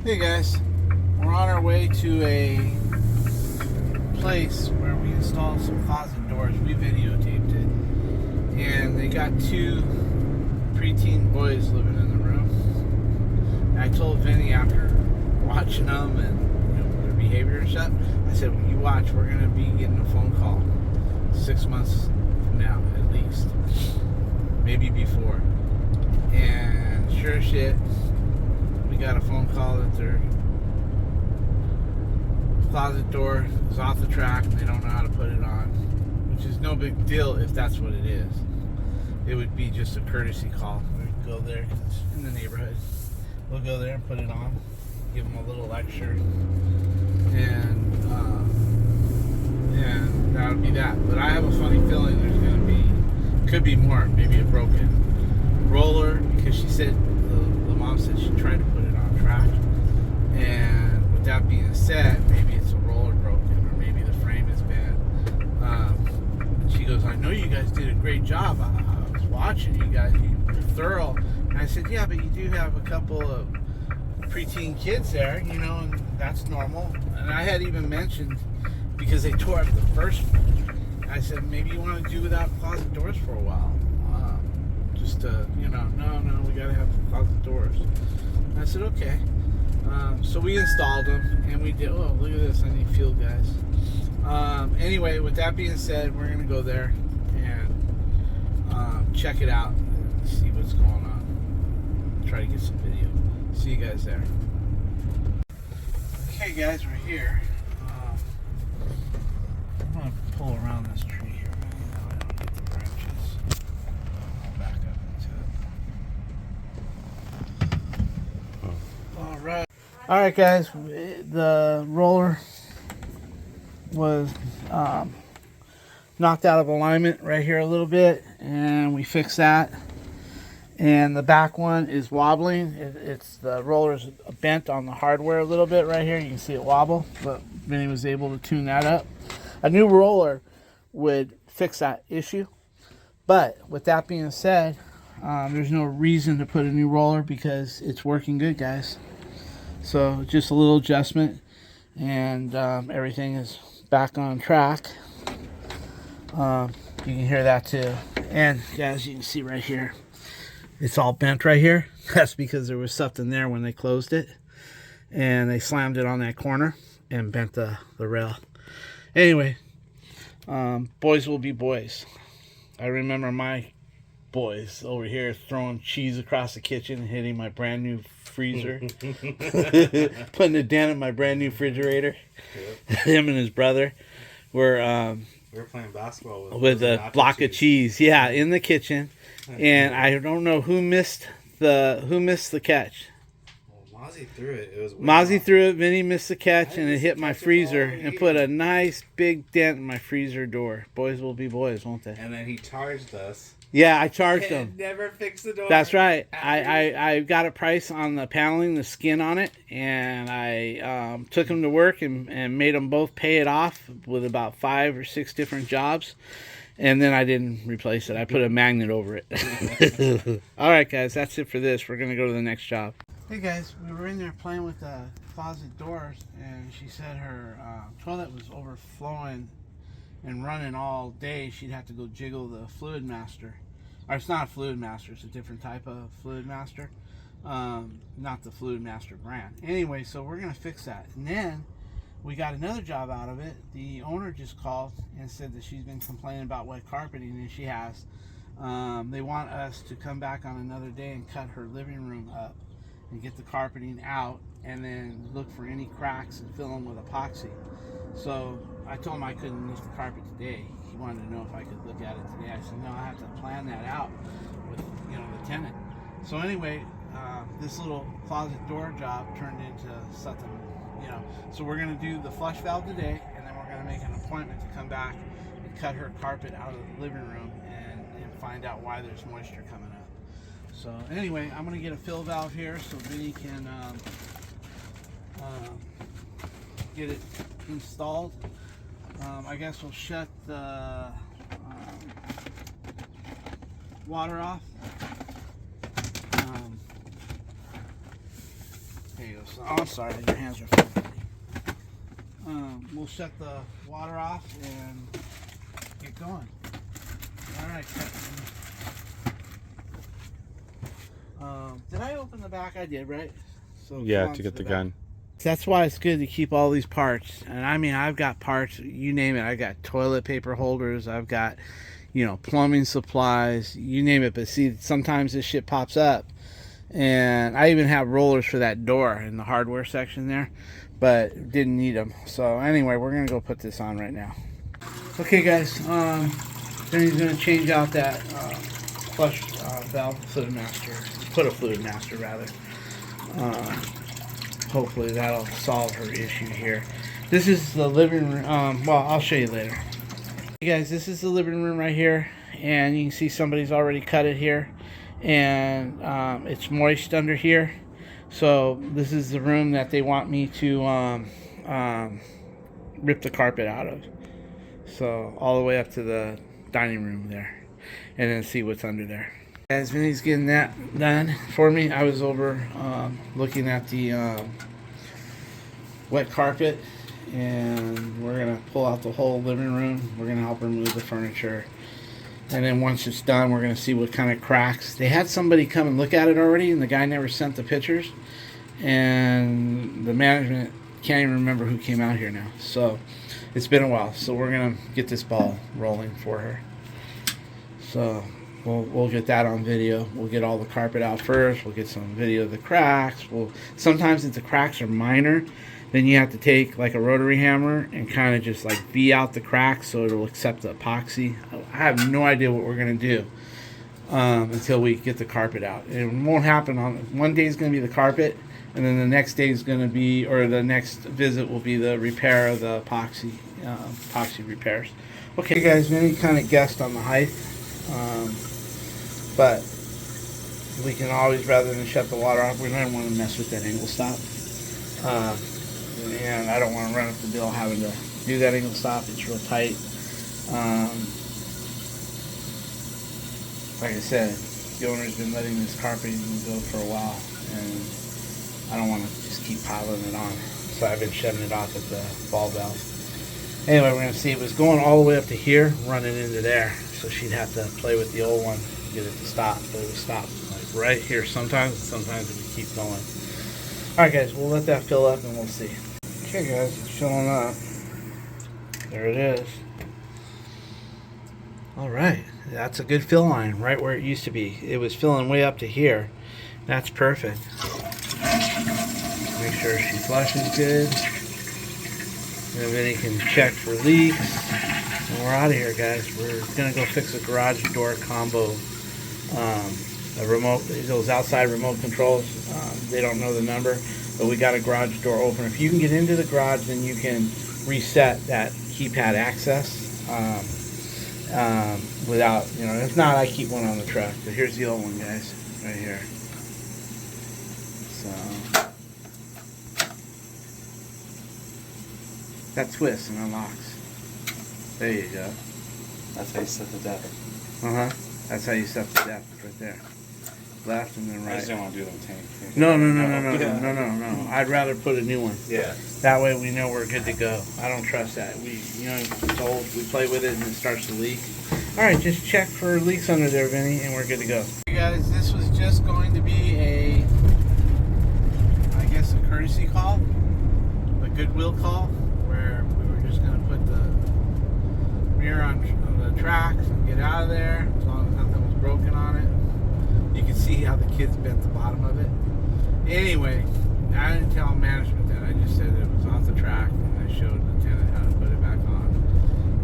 Hey guys, we're on our way to a place where we installed some closet doors. We videotaped it, and they got two preteen boys living in the room. And I told Vinny after watching them and their behavior and stuff, I said, well, you watch, we're going to be getting a phone call 6 months from now at least, maybe before. And sure as shit, we got a phone call that their closet door is off the track and they don't know how to put it on, which is no big deal if that's what it is. It would be just a courtesy call. We'd go there because it's in the neighborhood. We'll go there and put it on, give them a little lecture, and that would be that. But I have a funny feeling there's going to be, could be more, maybe a broken roller, because she said, the mom said she tried to put it on track. And with that being said, maybe it's a roller broken, or maybe the frame is bent. She goes, I know you guys did a great job. I was watching you guys, you're thorough. And I said, yeah, but you do have a couple of preteen kids there, and that's normal. And I had even mentioned, because they tore up the first one, I said, maybe you want to do without closet doors for a while. Just to, no, we got to have closet doors. And I said, okay. So we installed them, and we did, oh, look at this, I need fuel, guys. Anyway, with that being said, we're going to go there and check it out and see what's going on. Try to get some video. See you guys there. Okay, guys, we're here. I'm going to pull around this tree here. I don't get the branches. I'll back up into it. All right. All right, guys. The roller was knocked out of alignment right here a little bit, and we fixed that. And the back one is wobbling. It's the roller's bent on the hardware a little bit right here. You can see it wobble, but Vinny was able to tune that up. A new roller would fix that issue. But with that being said, there's no reason to put a new roller because it's working good, guys. So just a little adjustment, and everything is back on track. You can hear that too. And guys, you can see right here, it's all bent right here. That's because there was something there when they closed it, and they slammed it on that corner and bent the rail. Anyway, boys will be boys. I remember my boys over here throwing cheese across the kitchen and hitting my brand new freezer. Putting a dent in my brand new refrigerator. Yep. Him and his brother were we were playing basketball with a block of cheese. Yeah, in the kitchen. And I don't know who missed the catch. Well, Mozzie threw it. It was Mozzie threw it. Vinny missed the catch, and it hit my freezer and put a nice big dent in my freezer door. Boys will be boys, won't they? And then he charged us. Yeah, I charged him. Never fixed the door. That's right. I got a price on the paneling, the skin on it, and I took them to work and made them both pay it off with about 5 or 6 different jobs. And then I didn't replace it. I put a magnet over it. All right, guys, that's it for this. We're going to go to the next job. Hey, guys, we were in there playing with the closet doors, and she said her toilet was overflowing and running all day. She'd have to go jiggle the fluid master. Or it's not a fluid master. It's a different type of fluid master. Not the fluid master brand. Anyway, so we're going to fix that. And then we got another job out of it. The owner just called and said that she's been complaining about wet carpeting, and she has. They want us to come back on another day and cut her living room up and get the carpeting out, and then look for any cracks and fill them with epoxy. So I told him I couldn't lift the carpet today. He wanted to know if I could look at it today. I said, no, I have to plan that out with the tenant. So anyway, this little closet door job turned into something. So we're going to do the flush valve today, and then we're going to make an appointment to come back and cut her carpet out of the living room and find out why there's moisture coming up. So anyway, I'm going to get a fill valve here so Vinny can get it installed. I guess we'll shut the water off. There you go. So, oh, I'm sorry, your hands are filthy. We'll shut the water off and get going. All right. Did I open the back? I did, right? So yeah, to get the gun. That's why it's good to keep all these parts. And I mean, I've got parts, you name it. I've got toilet paper holders. I've got, plumbing supplies, you name it. But see, sometimes this shit pops up. And I even have rollers for that door in the hardware section there, but didn't need them. So anyway, we're going to go put this on right now. Okay, guys. Then he's going to change out that flush valve fluid master. Put a fluid master, rather. Hopefully that'll solve her issue here. This is the living room. Well, I'll show you later. Hey guys, this is the living room right here, and you can see somebody's already cut it here, and it's moist under here. So this is the room that they want me to rip the carpet out of. So all the way up to the dining room there, and then see what's under there. As Vinny's getting that done for me, I was over looking at the wet carpet, and we're gonna pull out the whole living room. We're gonna help remove the furniture, and then once it's done, we're gonna see what kind of cracks. They had somebody come and look at it already, and the guy never sent the pictures, and the management can't even remember who came out here now. So it's been a while. So we're gonna get this ball rolling for her. So we'll get that on video. We'll get all the carpet out first. We'll get some video of the cracks. Sometimes if the cracks are minor, then you have to take like a rotary hammer and kind of just like V out the cracks so it'll accept the epoxy. I have no idea what we're gonna do until we get the carpet out. It won't happen on one day is gonna be the carpet, and then the next day is gonna be, or the next visit will be the repair of the epoxy repairs. Okay, guys, Vinny kind of guessed on the height. But we can always, rather than shut the water off, we don't want to mess with that angle stop. And I don't want to run up the bill having to do that angle stop. It's real tight. Like I said, the owner's been letting this carpeting go for a while, and I don't want to just keep piling it on. So I've been shutting it off at the ball valve. Anyway, we're going to see. It was going all the way up to here, running into there. So she'd have to play with the old one to get it to stop. But it would stop like right here sometimes, and sometimes it would keep going. Alright guys, we'll let that fill up and we'll see. Okay guys, it's filling up. There it is. Alright, that's a good fill line, right where it used to be. It was filling way up to here. That's perfect. Make sure she flushes good. And then you can check for leaks. And we're out of here, guys. We're gonna go fix a garage door combo. A remote, those outside remote controls, they don't know the number, but we got a garage door opener. If you can get into the garage, then you can reset that keypad access without, if not, I keep one on the truck. But here's the old one, guys, right here. So that twists and unlocks. There you go. That's how you set the depth. That's how you set the depth right there. Left and then right. I just don't want to do the tank. No. I'd rather put a new one. Yeah. That way we know we're good to go. I don't trust that. It's old. We play with it and it starts to leak. All right, just check for leaks under there, Vinny, and we're good to go. Hey guys, this was just going to be a courtesy call, a goodwill call, where we were just going to put the mirror on the tracks and get out of there as long as nothing was broken on it. You can see how the kids bent the bottom of it. Anyway, I didn't tell management that. I just said it was off the track, and I showed the tenant how to put it back on,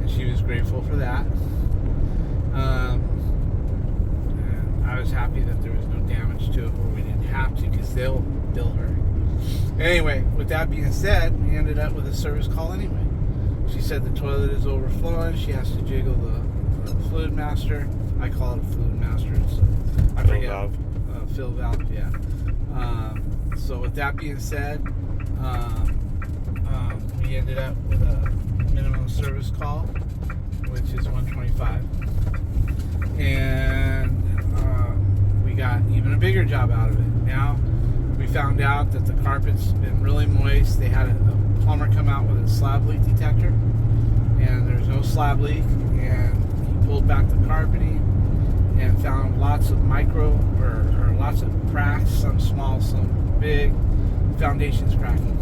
and she was grateful for that. And I was happy that there was no damage to it, where we didn't have to, because they'll bill her. Anyway, with that being said, we ended up with a service call anyway. She said the toilet is overflowing. She has to jiggle the fluid master. I call it a fluid master. So I forget. Fill valve, yeah. So with that being said, we ended up with a minimum service call, which is $125, and we got even a bigger job out of it. Now We found out that the carpet's been really moist. They had a plumber come out with a slab leak detector, and there's no slab leak. And he pulled back the carpeting and found lots of or lots of cracks, some small, some big. Foundations cracking.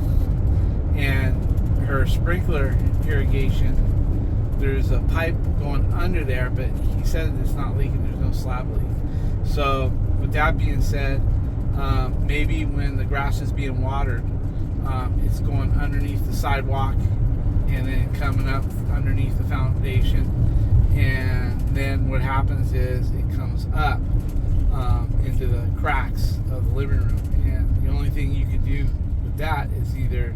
And her sprinkler irrigation, there's a pipe going under there, but he said it's not leaking. There's no slab leak. So with that being said, maybe when the grass is being watered, it's going underneath the sidewalk and then coming up underneath the foundation, and then what happens is it comes up into the cracks of the living room. And the only thing you could do with that is either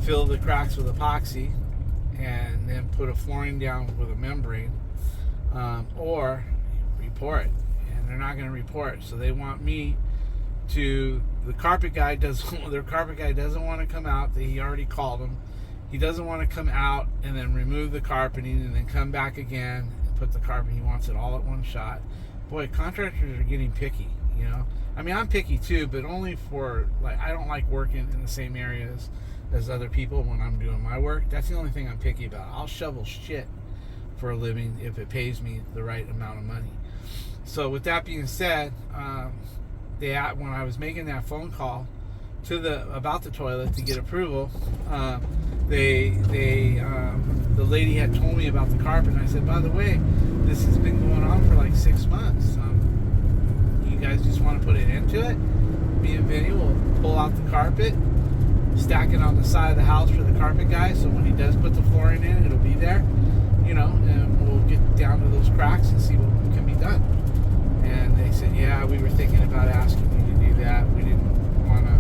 fill the cracks with epoxy and then put a flooring down with a membrane, or report it. And they're not going to report, so they want me to. The carpet guy doesn't. Their carpet guy doesn't want to come out. He already called him. He doesn't want to come out and then remove the carpeting and then come back again and put the carpet. He wants it all at one shot. Boy, contractors are getting picky, you know. I mean, I'm picky too, but only for, like, I don't like working in the same areas as other people when I'm doing my work. That's the only thing I'm picky about. I'll shovel shit for a living if it pays me the right amount of money. So with that being said, when I was making that phone call to about the toilet to get approval, the lady had told me about the carpet, and I said, by the way, this has been going on for like 6 months. You guys just want to put an end to it? Me and Vinny will pull out the carpet, stack it on the side of the house for the carpet guy, so when he does put the flooring in, it'll be there, you know, and we'll get down to those cracks and see what can be done. And they said, yeah, we were thinking about asking you to do that. We didn't want to,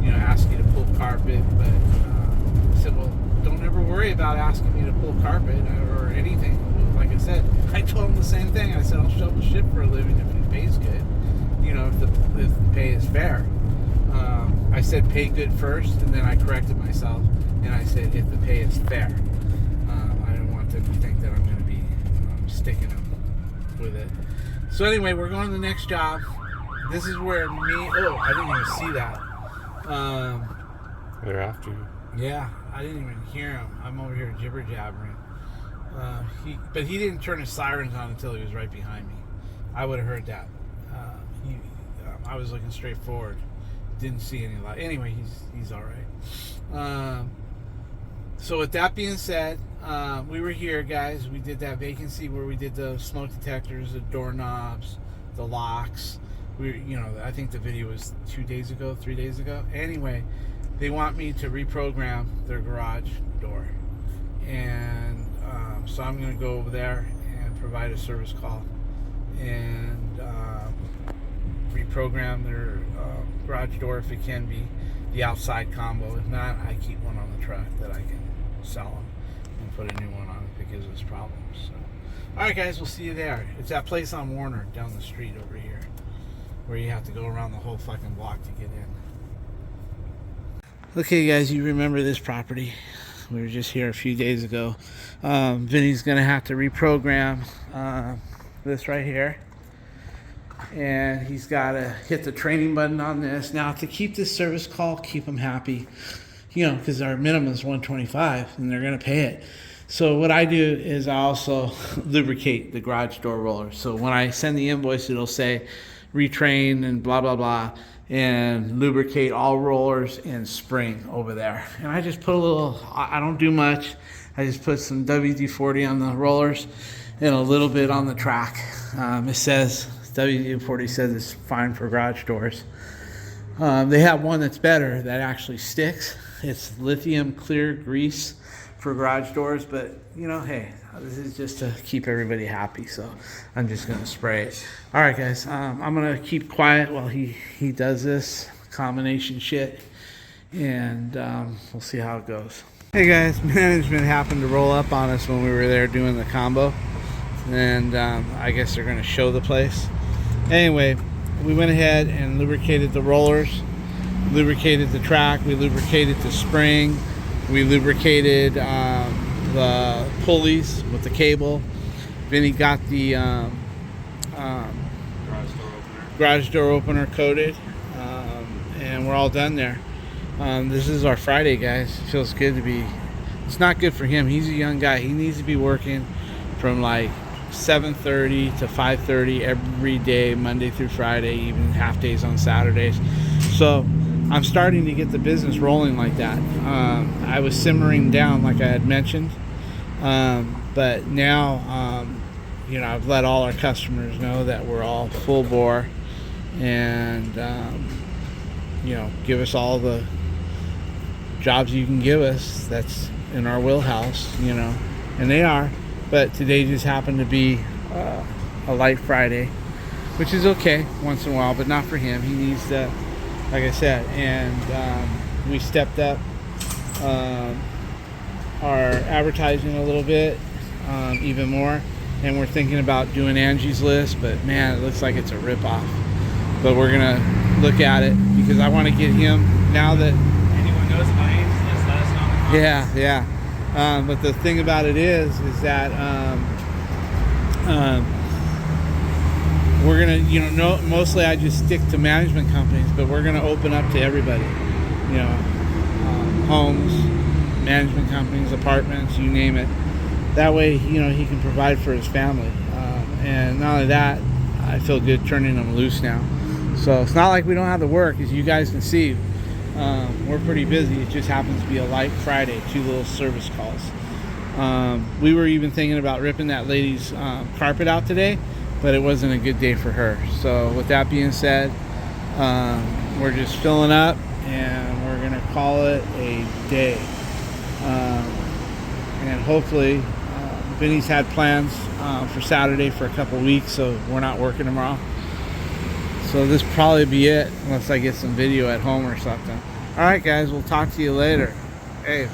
you know, ask you to pull carpet, but I said, well, don't ever worry about asking me to pull carpet or anything. Like I said, I told them the same thing. I said, I'll shovel shit for a living if it pays good, you know, if the pay is fair. I said pay good first, and then I corrected myself, and I said if the pay is fair. I don't want them to think that I'm going to be sticking them with it. So anyway, we're going to the next job. This is where I didn't even see that. They're after you. Yeah, I didn't even hear him. I'm over here jibber jabbering. But he didn't turn his sirens on until he was right behind me. I would have heard that. I was looking straight forward. Didn't see any light. Anyway, he's all right. So with that being said, we were here, guys. We did that vacancy where we did the smoke detectors, the doorknobs, the locks. I think the video was 3 days ago. Anyway, they want me to reprogram their garage door, and so I'm going to go over there and provide a service call and reprogram their garage door if it can be the outside combo. If not, I keep one on the truck that I can sell them and put a new one on if it gives us problems. So, all right, guys, we'll see you there. It's that place on Warner down the street over here where you have to go around the whole fucking block to get in. Okay, guys, you remember this property. We were just here a few days ago. Vinny's going to have to reprogram this right here. And he's got to hit the training button on this. Now, to keep this service call, keep them happy, you know, because our minimum is $125 and they're going to pay it. So what I do is I also lubricate the garage door roller. So when I send the invoice, it'll say retrain and blah, blah, blah, and lubricate all rollers and spring over there. And I just put a little, I don't do much. I just put some WD-40 on the rollers and a little bit on the track. It says, WD-40 says it's fine for garage doors. They have one that's better that actually sticks. It's lithium clear grease for garage doors, but you know, hey, this is just to keep everybody happy, so I'm just gonna spray it. All right, guys, I'm gonna keep quiet while he does this combination shit, and we'll see how it goes. Hey guys, management happened to roll up on us when we were there doing the combo, and I guess they're gonna show the place. Anyway, we went ahead and lubricated the rollers, lubricated the track, we lubricated the spring, we lubricated the pulleys with the cable. Vinny got the garage door opener coated, and we're all done there. This is our Friday, guys. It feels good to be. It's not good for him. He's a young guy. He needs to be working from like 7:30 to 5:30 every day, Monday through Friday, even half days on Saturdays. So I'm starting to get the business rolling like that. I was simmering down, like I had mentioned, but now, I've let all our customers know that we're all full bore, and give us all the jobs you can give us. That's in our wheelhouse, and they are. But today just happened to be a light Friday, which is okay once in a while, but not for him. He needs to, like I said, and we stepped up our advertising a little bit, even more, and we're thinking about doing Angie's List, but man, it looks like it's a ripoff. But we're gonna look at it because I want to get him now that anyone knows about Angie's List, let us know in the comments. yeah. But the thing about it is that we're gonna, mostly I just stick to management companies, but we're gonna open up to everybody, homes, management companies, apartments, you name it. That way, he can provide for his family, and not only that, I feel good turning him loose now. So it's not like we don't have the work, as you guys can see. We're pretty busy. It just happens to be a light Friday, 2 little service calls. We were even thinking about ripping that lady's carpet out today, but it wasn't a good day for her. So with that being said, we're just filling up, and we're gonna call it a day. And hopefully, Vinny's had plans for Saturday for a couple weeks, so we're not working tomorrow. So this will probably be it, unless I get some video at home or something. Alright guys, we'll talk to you later. Hey.